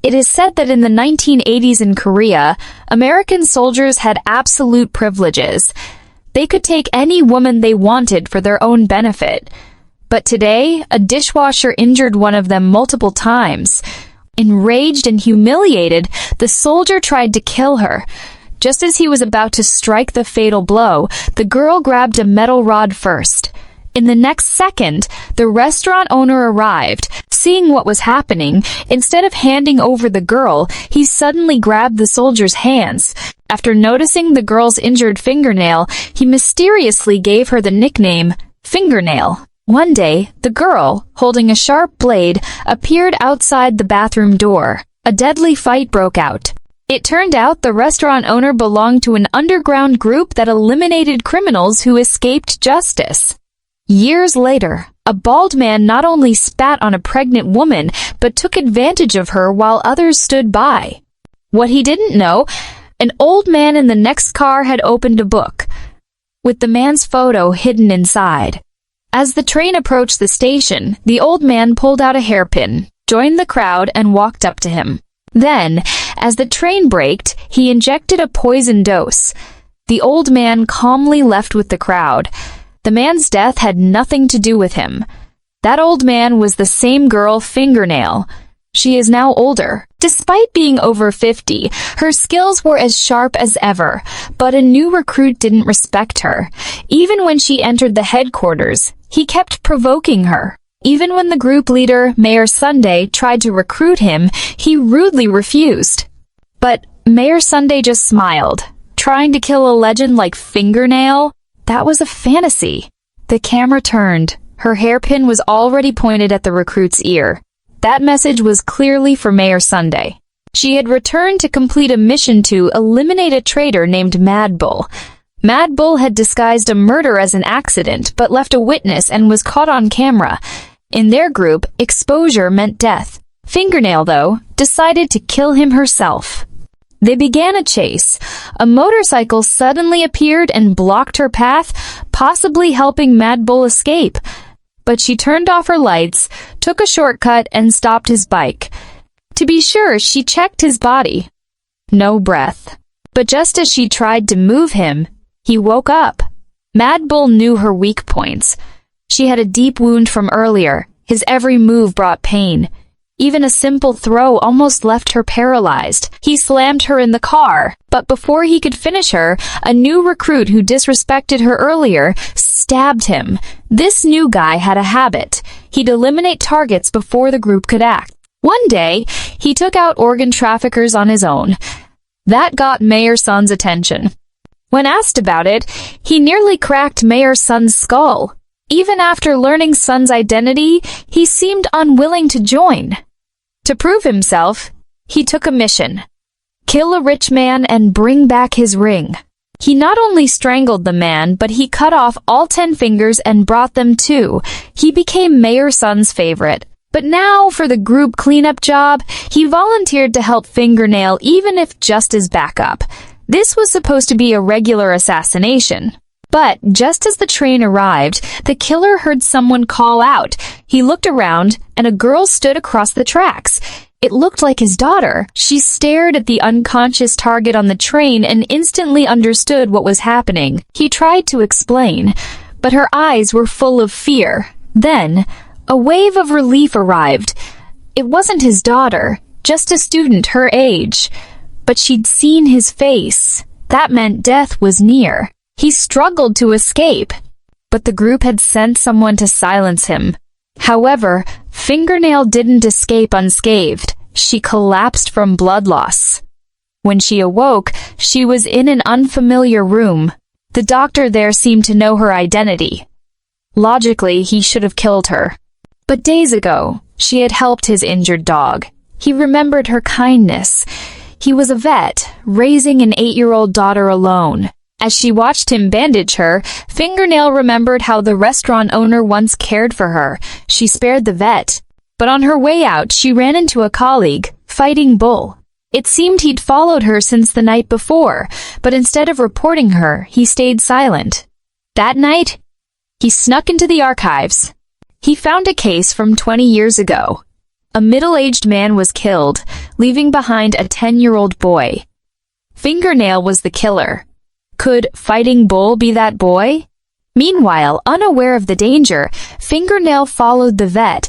It is said that in the 1980s in Korea, American soldiers had absolute privileges. They could take any woman they wanted for their own benefit. But today, a dishwasher injured one of them multiple times. Enraged and humiliated, the soldier tried to kill her. Just as he was about to strike the fatal blow, the girl grabbed a metal rod first. In the next second, the restaurant owner arrived. Seeing what was happening, instead of handing over the girl, he suddenly grabbed the soldier's hands. After noticing the girl's injured fingernail, he mysteriously gave her the nickname Fingernail. One day, the girl, holding a sharp blade, appeared outside the bathroom door. A deadly fight broke out. It turned out the restaurant owner belonged to an underground group that eliminated criminals who escaped justice. Years later, a bald man not only spat on a pregnant woman, but took advantage of her while others stood by. What he didn't know, an old man in the next car had opened a book, with the man's photo hidden inside. As the train approached the station, the old man pulled out a hairpin, joined the crowd, and walked up to him. Then, as the train braked, he injected a poison dose. The old man calmly left with the crowd. The man's death had nothing to do with him. That old man was the same girl, Fingernail. She is now older. Despite being over 50, her skills were as sharp as ever, but a new recruit didn't respect her. Even when she entered the headquarters, he kept provoking her. Even when the group leader, Mayor Sunday, tried to recruit him, he rudely refused. But Mayor Sunday just smiled. Trying to kill a legend like Fingernail? That was a fantasy. The camera turned. Her hairpin was already pointed at the recruit's ear. That message was clearly for Mayor Sunday. She had returned to complete a mission to eliminate a traitor named Mad Bull. Mad Bull had disguised a murder as an accident, but left a witness and was caught on camera. In their group, exposure meant death. Fingernail, though, decided to kill him herself. They began a chase. A motorcycle suddenly appeared and blocked her path, possibly helping Mad Bull escape. But she turned off her lights, took a shortcut, and stopped his bike. To be sure, she checked his body. No breath. But just as she tried to move him, he woke up. Mad Bull knew her weak points. She had a deep wound from earlier. His every move brought pain. Even a simple throw almost left her paralyzed. He slammed her in the car, but before he could finish her, a new recruit who disrespected her earlier stabbed him. This new guy had a habit. He'd eliminate targets before the group could act. One day, he took out organ traffickers on his own. That got Mayor Sun's attention. When asked about it, he nearly cracked Mayor Sun's skull. Even after learning Sun's identity, he seemed unwilling to join. To prove himself, he took a mission. Kill a rich man and bring back his ring. He not only strangled the man, but he cut off all 10 fingers and brought them too. He became Mayor Sun's favorite. But now, for the group cleanup job, he volunteered to help Fingernail even if just as backup. This was supposed to be a regular assassination. But just as the train arrived, the killer heard someone call out. He looked around, and a girl stood across the tracks. It looked like his daughter. She stared at the unconscious target on the train and instantly understood what was happening. He tried to explain, but her eyes were full of fear. Then, a wave of relief arrived. It wasn't his daughter, just a student her age. But she'd seen his face. That meant death was near. He struggled to escape, but the group had sent someone to silence him. However, Fingernail didn't escape unscathed. She collapsed from blood loss. When she awoke, she was in an unfamiliar room. The doctor there seemed to know her identity. Logically, he should have killed her. But days ago, she had helped his injured dog. He remembered her kindness. He was a vet, raising an 8-year-old daughter alone. As she watched him bandage her, Fingernail remembered how the restaurant owner once cared for her. She spared the vet. But on her way out, she ran into a colleague, Fighting Bull. It seemed he'd followed her since the night before, but instead of reporting her, he stayed silent. That night, he snuck into the archives. He found a case from 20 years ago. a middle-aged man was killed, leaving behind a 10-year-old boy. Fingernail was the killer. Could Fighting Bull be that boy? Meanwhile, unaware of the danger, Fingernail followed the vet.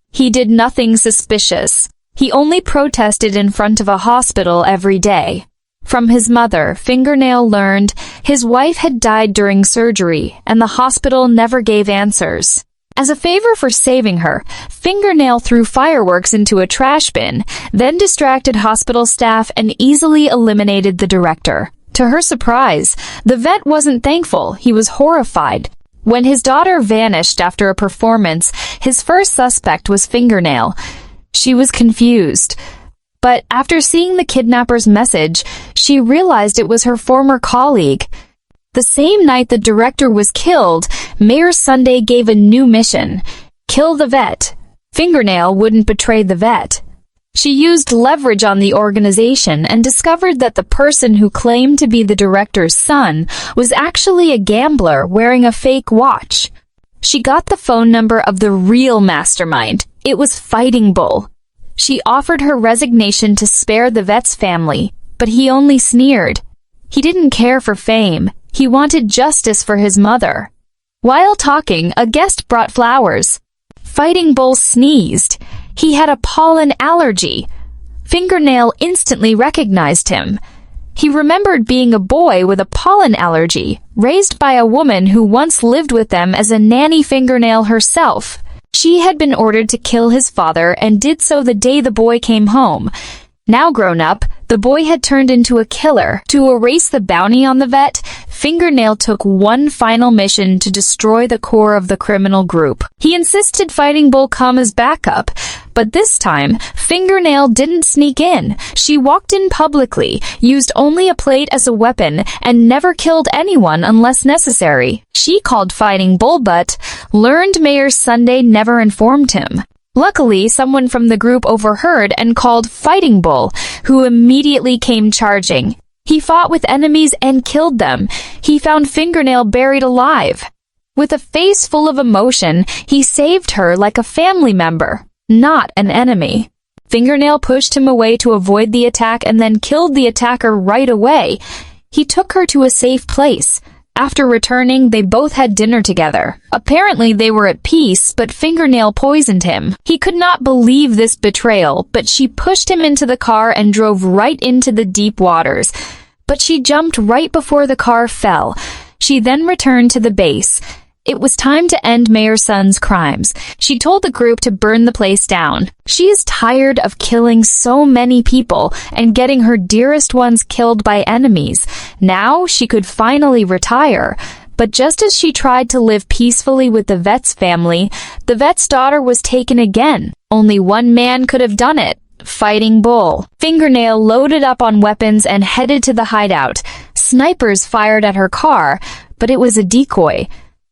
He did nothing suspicious. He only protested in front of a hospital every day. From his mother, Fingernail learned his wife had died during surgery, and the hospital never gave answers. As a favor for saving her, Fingernail threw fireworks into a trash bin, then distracted hospital staff and easily eliminated the director. To her surprise, the vet wasn't thankful, he was horrified. When his daughter vanished after a performance, his first suspect was Fingernail. She was confused. But after seeing the kidnapper's message, she realized it was her former colleague. The same night the director was killed, Mayor Sunday gave a new mission: kill the vet. Fingernail wouldn't betray the vet. She used leverage on the organization and discovered that the person who claimed to be the director's son was actually a gambler wearing a fake watch. She got the phone number of the real mastermind. It was Fighting Bull. She offered her resignation to spare the vet's family, but he only sneered. He didn't care for fame. He wanted justice for his mother. While talking, a guest brought flowers. Fighting Bull sneezed. He had a pollen allergy. Fingernail instantly recognized him. He remembered being a boy with a pollen allergy, raised by a woman who once lived with them as a nanny. Fingernail herself. She had been ordered to kill his father and did so the day the boy came home. Now grown up, the boy had turned into a killer. To erase the bounty on the vet, Fingernail took one final mission to destroy the core of the criminal group. He insisted Fighting Bull come as backup, but this time, Fingernail didn't sneak in. She walked in publicly, used only a plate as a weapon, and never killed anyone unless necessary. She called Fighting Bull but learned Mayor Sunday never informed him. Luckily, someone from the group overheard and called Fighting Bull, who immediately came charging. He fought with enemies and killed them. He found Fingernail buried alive. With a face full of emotion, he saved her like a family member, not an enemy. Fingernail pushed him away to avoid the attack and then killed the attacker right away. He took her to a safe place. After returning, they both had dinner together. Apparently, they were at peace, but Fingernail poisoned him. He could not believe this betrayal, but she pushed him into the car and drove right into the deep waters. But she jumped right before the car fell. She then returned to the base. It was time to end Mayor Sun's crimes. She told the group to burn the place down. She is tired of killing so many people and getting her dearest ones killed by enemies. Now she could finally retire. But just as she tried to live peacefully with the vet's family, the vet's daughter was taken again. Only one man could have done it: Fighting Bull. Fingernail loaded up on weapons and headed to the hideout. Snipers fired at her car, but it was a decoy.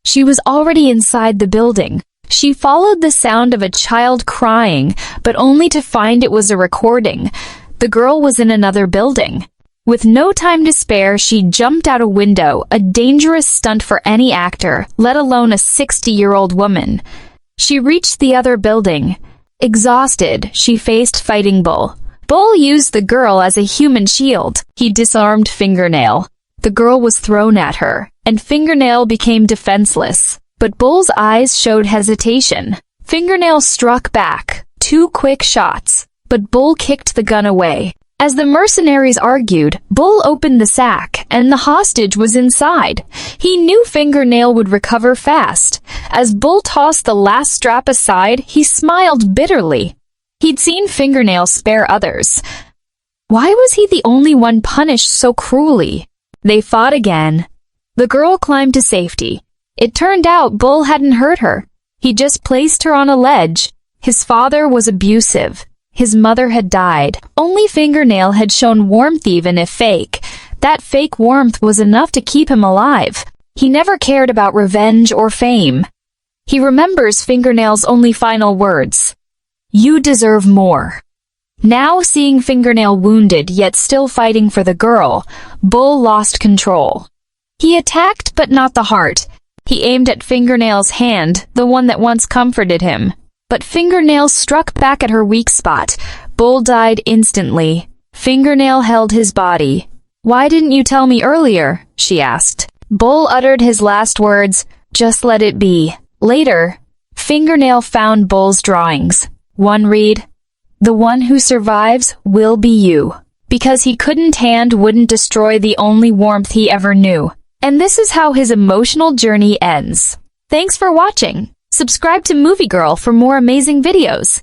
She was already inside the building. She followed the sound of a child crying, but only to find it was a recording. The girl was in another building. With no time to spare, she jumped out a window, a dangerous stunt for any actor, let alone a 60-year-old woman. She reached the other building. Exhausted, she faced Fighting Bull. Bull used the girl as a human shield. He disarmed Fingernail. The girl was thrown at her, and Fingernail became defenseless. But Bull's eyes showed hesitation. Fingernail struck back. 2 quick shots. But Bull kicked the gun away. As the mercenaries argued, Bull opened the sack, and the hostage was inside. He knew Fingernail would recover fast. As Bull tossed the last strap aside, he smiled bitterly. He'd seen Fingernail spare others. Why was he the only one punished so cruelly? They fought again. The girl climbed to safety. It turned out Bull hadn't hurt her. He just placed her on a ledge. His father was abusive. His mother had died. Only Fingernail had shown warmth, even if fake. That fake warmth was enough to keep him alive. He never cared about revenge or fame. He remembers Fingernail's only final words: "You deserve more." Now, seeing Fingernail wounded yet still fighting for the girl, Bull lost control. He attacked, but not the heart. He aimed at Fingernail's hand, the one that once comforted him. But Fingernail struck back at her weak spot. Bull died instantly. Fingernail held his body. "Why didn't you tell me earlier?" she asked. Bull uttered his last words, "Just let it be." Later, Fingernail found Bull's drawings. One read, "The one who survives will be you." Because he wouldn't destroy the only warmth he ever knew. And this is how his emotional journey ends. Thanks for watching. Subscribe to Movie Girl for more amazing videos.